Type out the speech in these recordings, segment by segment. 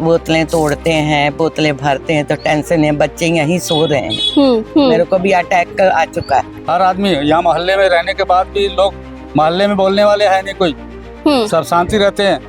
बोतलें तोड़ते हैं, बोतलें भरते हैं, तो टेंशन है, बच्चे यहीं सो रहे हैं। मेरे को भी अटैक आ चुका है। हर आदमी यहाँ मोहल्ले में रहने के बाद भी लोग मोहल्ले में बोलने वाले है नहीं कोई, सब शांति रहते हैं,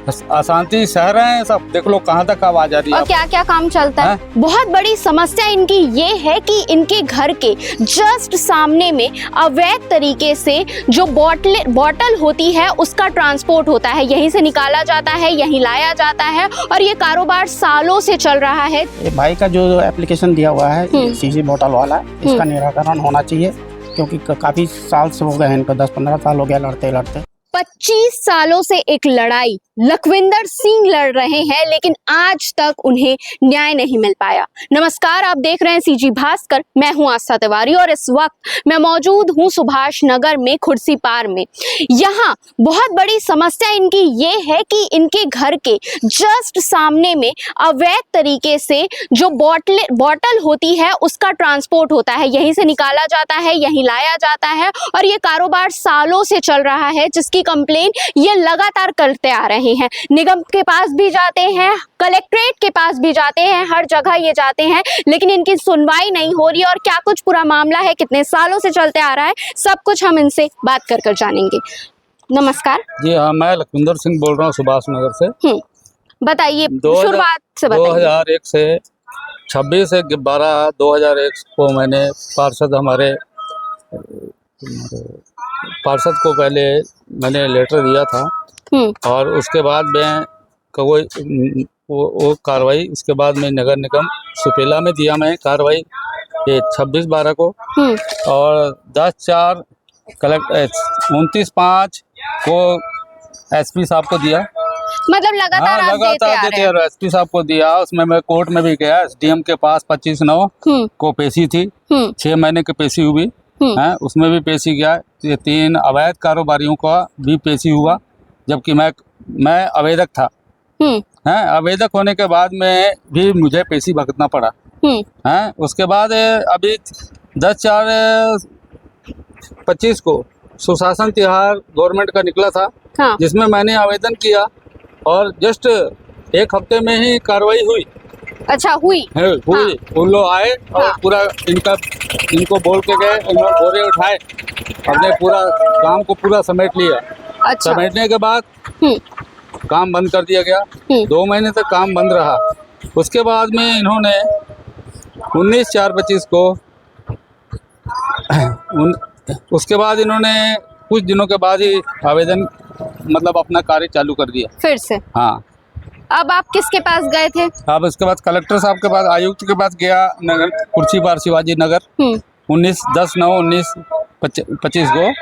अशांति सह रहे हैं सब। देख लो कहाँ तक आवाज आ रही है। और क्या क्या काम चलता है। बहुत बड़ी समस्या इनकी ये है कि इनके घर के जस्ट सामने में अवैध तरीके से जो बॉटल होती है उसका ट्रांसपोर्ट होता है, यहीं से निकाला जाता है, यहीं लाया जाता है, और ये कारोबार सालों से चल रहा है। ये भाई का जो एप्लीकेशन दिया हुआ है सीसी बोतल वाला, इसका निराकरण होना चाहिए, क्योंकि काफी साल से हो गए हैं इनको, 10-15 साल हो गया लड़ते लड़ते। 25 सालों से एक लड़ाई लखविंदर सिंह लड़ रहे हैं, लेकिन आज तक उन्हें न्याय नहीं मिल पाया। नमस्कार, आप देख रहे हैं सीजी भास्कर, मैं हूं आस्था तिवारी और इस वक्त मैं मौजूद हूं सुभाष नगर में खुर्सी पार में। यहाँ बहुत बड़ी समस्या इनकी ये है कि इनके घर के जस्ट सामने में अवैध तरीके से जो बॉटल होती है उसका ट्रांसपोर्ट होता है, यहीं से निकाला जाता है, यहीं लाया जाता है, और ये कारोबार सालों से चल रहा है, जिसकी कंप्लेन ये लगातार करते आ रहे हैं। निगम के पास भी जाते हैं, कलेक्ट्रेट के पास भी जाते हैं, हर जगह ये जाते हैं, लेकिन इनकी सुनवाई नहीं हो रही। और क्या कुछ पूरा मामला है, कितने सालों से चलते आ रहा है, सब कुछ हम इनसे बात कर जानेंगे। नमस्कार जी हाँ, मैं लखविंदर सिंह बोल रहा हूँ सुभाष नगर से। बताइए, शुरुआत से बताइए। 2001 से 26/12/2001 को मैंने पार्षद को पहले मैंने लेटर दिया था, और उसके बाद मैं कोई वो कार्रवाई, उसके बाद में नगर निगम सुपेला में दिया मैं कार्रवाई ये 26/12 को, और 10/4 29/5 को एसपी साहब को दिया। मतलब लगातार आप देते आ रहे हैं। एसपी साहब को दिया, उसमें मैं कोर्ट में भी गया, एसडीएम के पास 25/9 को पेशी थी, 6 महीने की पेशी हुई है, उसमें भी पेशी गया। ये 3 अवैध कारोबारियों का भी पेशी हुआ, जबकि मैं आवेदक था। आवेदक होने के बाद में भी मुझे पेशी भुगतना पड़ा। उसके बाद अभी 10/4/25 को सुशासन तिहार गवर्नमेंट का निकला था, जिसमें मैंने आवेदन किया, और जस्ट एक हफ्ते में ही कार्रवाई हुई। अच्छा, हुई। उन लोग आए और पूरा इनको बोल के गए, उन्होंने बोरे उठाए, हमने पूरा काम को पूरा समेट लिया। अच्छा। समेटने के बाद काम बंद कर दिया गया। 2 महीने तक काम बंद रहा। उसके बाद में इन्होंने 19/4/25 को उसके बाद इन्होंने कुछ दिनों के बाद ही आवेदन मतलब अपना कार्य चालू कर दिया फिर से। हाँ। अब आप किसके पास गए थे? अब उसके बाद कलेक्टर साहब के पास, आयुक्त के पास गया, नगर कुर्सी पार शिवाजी नगर 19/10/9/1925 को।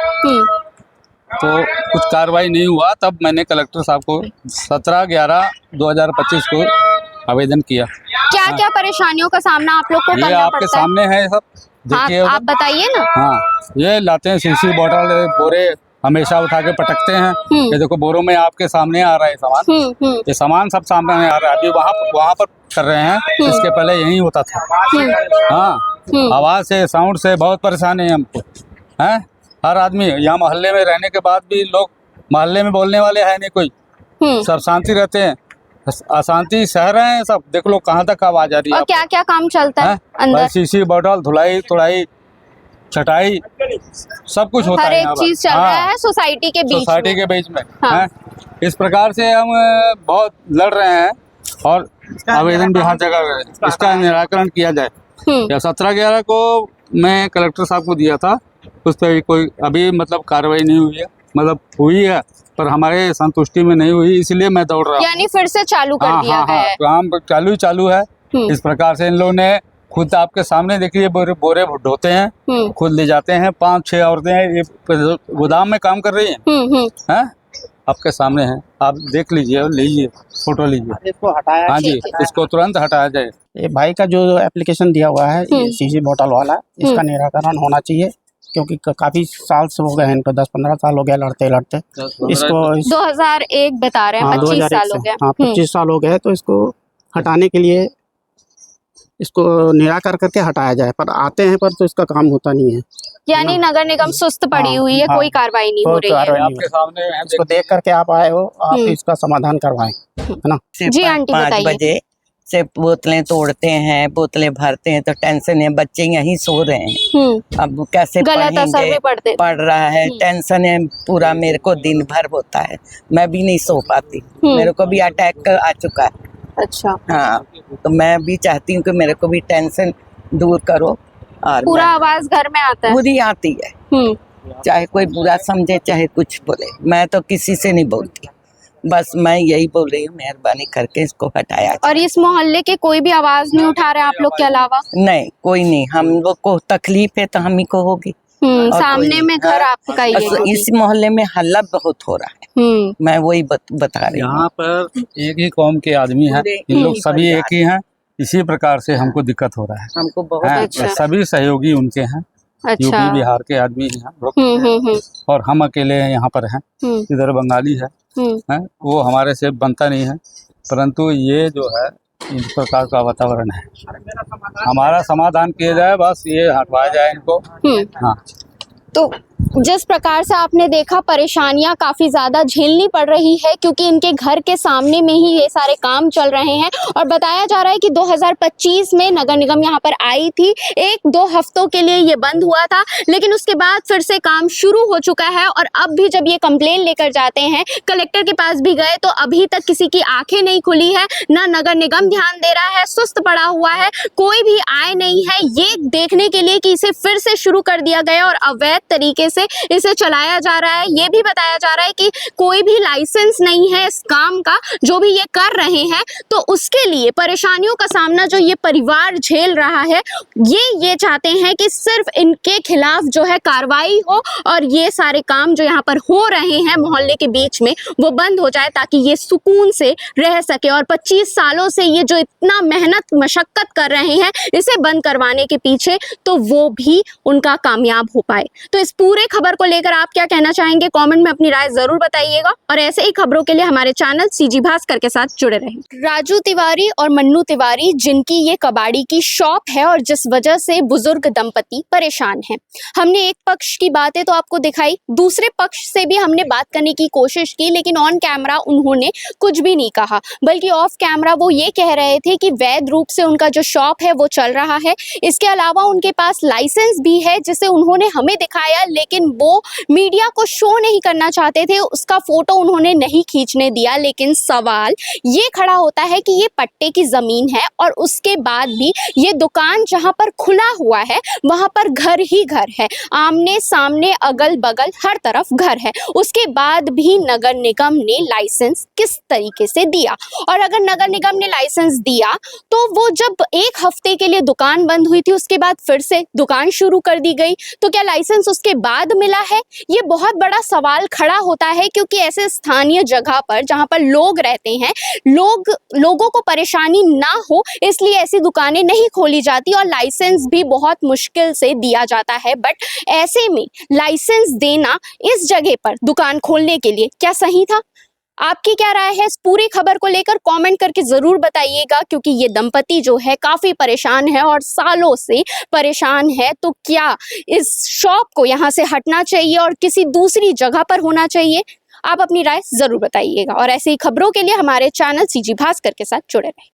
तो कुछ कार्रवाई नहीं हुआ, तब मैंने कलेक्टर साहब को 17/11/2025 को आवेदन किया। क्या क्या परेशानियों का सामना आप लोग को करना पड़ता है? आपके सामने है सब, देखिए। आप बताइए ना। हाँ, ये लाते हैं सीसी बोतल, बोरे हमेशा उठा के पटकते हैं। ये देखो बोरों में आपके सामने आ रहा है सामान, ये सामान सब सामने आ रहा है। अभी वहाँ पर कर रहे हैं, इसके पहले यही होता था। हाँ, आवाज से, साउंड से बहुत परेशानी है हमको। हैं, हर आदमी यहाँ मोहल्ले में रहने के बाद भी लोग मोहल्ले में बोलने वाले है नहीं कोई, सब शांति रहते हैं, अशांति सह रहे हैं सब। देख लो कहाँ तक आवाज आ रही है। और क्या क्या काम चलता है अंदर? सीसी बोतल, धुलाई तुड़ाई, छटाई, सब कुछ होता है। हर एक चीज चल रहा है सोसाइटी के बीच में। हाँ। इस प्रकार से हम बहुत लड़ रहे हैं, और आवेदन भी हर जगह इसका निराकरण किया जाए। 17/11 को मैं कलेक्टर साहब को दिया था, उस पर कोई अभी मतलब कार्रवाई नहीं हुई है, मतलब हुई है पर हमारे संतुष्टि में नहीं हुई, इसलिए मैं दौड़ रहा हूँ। यानी फिर से चालू कर दिया गया है। काम चालू है। इस प्रकार से इन लोगों ने खुद आपके सामने देखिए बोरे ढोते हैं, खुद ले जाते हैं। 5-6 औरतें ये गोदाम में काम कर रही हैं। आपके सामने है, आप देख लीजिए, लीजिए फोटो लीजिए। इसको हटाया। हाँ जी, इसको तुरंत हटाया जाए। ये भाई का जो एप्लीकेशन दिया हुआ है सीसी बोतल वाला, इसका निराकरण होना चाहिए, क्योंकि काफी साल से हो गए हैं इनको, 10-15 साल हो गया लड़ते लड़ते। इसको 2001 बता रहे हैं, 25 साल हो गया। हाँ, 25 साल हो गए, तो इसको हटाने के लिए इसको निराकर करके हटाया जाए, पर आते हैं पर तो इसका काम होता नहीं है। यानी नगर निगम सुस्त पड़ी हुई है, हाँ, कोई कार्रवाई नहीं हो कोई रही है। कार्रवाई नहीं आपके सामने है, इसको देख करके आप आए हो, आप इसका समाधान करवाएं, है ना। से जी आंटी 5 बताइए। बजे से बोतलें तोड़ते हैं, बोतलें भरते हैं, तो टेंशन है, बच्चे यहीं सो रहे हैं। अब कैसे गलत असर पढ़ेंगे? भी पड़ते। पढ़ रहा है, टेंशन है पूरा, मेरे को दिन भर होता है, मैं भी नहीं सो पाती, मेरे को भी अटैक आ चुका है। अच्छा, हाँ, तो मैं भी चाहती हूँ कि मेरे को भी टेंशन दूर करो। और पूरा आवाज घर में आता है। पूरी आती है, चाहे कोई बुरा समझे चाहे कुछ बोले, मैं तो किसी से नहीं बोलती, बस मैं यही बोल रही हूँ, मेहरबानी करके इसको हटाया जाए। और इस मोहल्ले के कोई भी आवाज नहीं उठा रहे आप लोग के अलावा? नहीं, कोई नहीं, हम लोग को तकलीफ है तो हम ही को होगी। और सामने कोई में घर आपका ही है बस क्योंकि। इस मोहल्ले में हल्ला बहुत हो रहा है, मैं वही बता रही हूँ। यहाँ पर एक ही कौम के आदमी हैं, पूरे इन लोग ही सभी परिवार। एक ही हैं, इसी प्रकार से हमको दिक्कत हो रहा है। हमको बहुत हैं, अच्छा। सभी सहयोगी उनके हैं, अच्छा। यूपी बिहार के आदमी हैं लोग, और हम अकेले हैं यहाँ पर हैं, इधर बंगाली है, हैं, वो हमारे से बनता नहीं है, परंतु ये जो है इस प्रकार का वातावरण है, हमारा समाधान किया जाए, बस ये हटवाया जाए इनको। हाँ, तो जिस प्रकार से आपने देखा, परेशानियां काफी ज्यादा झेलनी पड़ रही है क्योंकि इनके घर के सामने में ही ये सारे काम चल रहे हैं। और बताया जा रहा है कि 2025 में नगर निगम यहाँ पर आई थी, 1-2 हफ्तों के लिए ये बंद हुआ था, लेकिन उसके बाद फिर से काम शुरू हो चुका है। और अब भी जब ये कंप्लेन लेकर जाते हैं, कलेक्टर के पास भी गए, तो अभी तक किसी की आंखें नहीं खुली है, ना नगर निगम ध्यान दे रहा है, सुस्त पड़ा हुआ है, कोई भी आए नहीं है ये देखने के लिए कि इसे फिर से शुरू कर दिया गया और अवैध तरीके से इसे चलाया जा रहा है। ये भी बताया जा रहा है कि कोई भी लाइसेंस नहीं है इस काम का, जो भी ये कर रहे हैं, तो उसके लिए परेशानियों का सामना जो ये परिवार झेल रहा है, ये चाहते हैं कि सिर्फ इनके खिलाफ जो है कार्रवाई हो और ये सारे काम जो यहाँ पर हो रहे हैं मोहल्ले के बीच में वो बंद हो जाए, ताकि ये सुकून से रह सके। और 25 सालों से ये जो इतना मेहनत मशक्कत कर रहे हैं इसे बंद करवाने के पीछे, तो वो भी उनका कामयाब हो पाए। तो इस पूरे खबर को लेकर आप क्या कहना चाहेंगे, कमेंट में अपनी राय जरूर बताइएगा। और ऐसे ही खबरों के लिए हमारे चैनल सीजी भास्कर के साथ जुड़े रहें। राजू तिवारी और मन्नू तिवारी, जिनकी ये कबाड़ी की शॉप है और जिस वजह से बुजुर्ग दंपति परेशान हैं। हमने एक पक्ष की बातें तो आपको दिखाई, दूसरे पक्ष से भी हमने बात करने की कोशिश की, लेकिन ऑन कैमरा उन्होंने कुछ भी नहीं कहा, बल्कि ऑफ कैमरा वो ये कह रहे थे कि वैध रूप से उनका जो शॉप है वो चल रहा है। इसके अलावा उनके पास लाइसेंस भी है जिसे उन्होंने हमें दिखाया, लेकिन वो मीडिया को शो नहीं करना चाहते थे, उसका फोटो उन्होंने नहीं खींचने दिया। लेकिन सवाल ये खड़ा होता है कि ये पट्टे की जमीन है और उसके बाद भी ये दुकान जहां पर खुला हुआ है वहां पर घर ही घर है, आमने सामने अगल बगल हर तरफ घर है, उसके बाद भी नगर निगम ने लाइसेंस किस तरीके से दिया? और अगर नगर निगम ने लाइसेंस दिया तो वो जब 1 हफ्ते के लिए दुकान बंद हुई थी उसके बाद फिर से दुकान शुरू कर दी गई, तो क्या लाइसेंस उसके बाद मिला है? ये बहुत बड़ा सवाल खड़ा होता है, क्योंकि ऐसे स्थानीय जगह पर जहां पर लोग रहते हैं, लोगों को परेशानी ना हो इसलिए ऐसी दुकानें नहीं खोली जाती और लाइसेंस भी बहुत मुश्किल से दिया जाता है। बट ऐसे में लाइसेंस देना इस जगह पर दुकान खोलने के लिए क्या सही था? आपकी क्या राय है इस पूरी खबर को लेकर? कमेंट करके जरूर बताइएगा, क्योंकि ये दंपति जो है काफी परेशान है और सालों से परेशान है। तो क्या इस शॉप को यहाँ से हटना चाहिए और किसी दूसरी जगह पर होना चाहिए? आप अपनी राय जरूर बताइएगा और ऐसे ही खबरों के लिए हमारे चैनल सीजी भास्कर के साथ जुड़े रहें।